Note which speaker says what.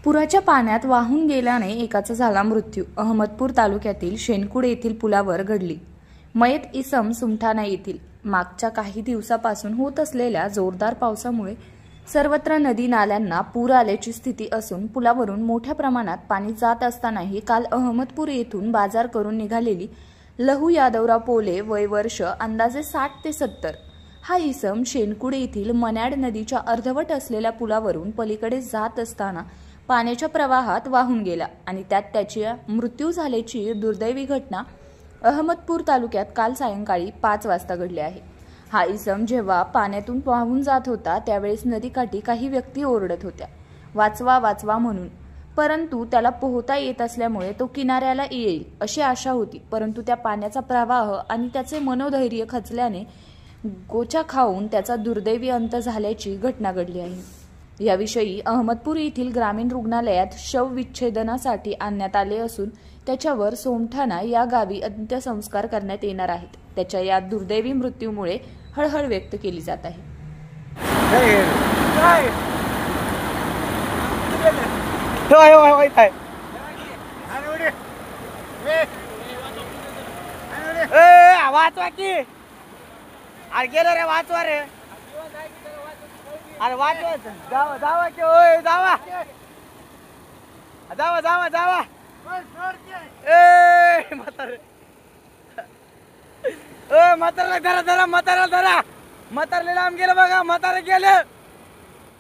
Speaker 1: पुराच्या पाण्यात वाहून गेल्याने एकाचा झाला मृत्यू. अहमदपूर तालुक्यातील शेनकुड येथील पुलावर घडली. मयत इसम सुमठाणा येथील. मागच्या काही दिवसापासून होत असलेल्या जोरदार पावसामुळे सर्वत्र नदी नाल्यांना पूर आल्याची स्थिती असून पुलावरून मोठ्या प्रमाणात पाणी जात असतानाही काल अहमदपूर येथून बाजार करून निघालेली लहू यादवराव पोले वय वर्ष अंदाजे 60 ते 70 हा इसम शेनकुड येथील मन्याड नदीच्या अर्धवट असलेल्या पुलावरून पलीकडे जात असताना पाण्याच्या प्रवाहात वाहून गेला आणि त्यात त्याची मृत्यू झाल्याची दुर्दैवी घटना अहमदपूर तालुक्यात काल सायंकाळी 5 वाजता घडली आहे. हा इसम जेव्हा पाण्यातून वाहून जात होता त्यावेळेस नदीकाठी काही व्यक्ती ओरडत होत्या, वाचवा वाचवा म्हणून. परंतु त्याला पोहता येत असल्यामुळे तो किनाऱ्याला येईल अशी आशा होती. परंतु त्या पाण्याचा प्रवाह आणि त्याचे मनोधैर्य खचल्याने गोचा खाऊन त्याचा दुर्दैवी अंत झाल्याची घटना घडली आहे. याविषयी अहमदपूर येथील ग्रामीण रुग्णालयात शवविच्छेदनासाठी आणण्यात आले असून त्याच्यावर सोमठाणा या गावी अंत्यसंस्कार करण्यात येणार आहेत. त्याच्या या दुर्दैवी मृत्यूमुळे हळहळ व्यक्त केली जात आहे.
Speaker 2: अरे वाचवा जावा जावा की ओय जावा जावा जावा जावा ए म्हातारे धरा धरा म्हातारा धरा म्हातारले लांब गेलं बघा म्हातारे गेलं.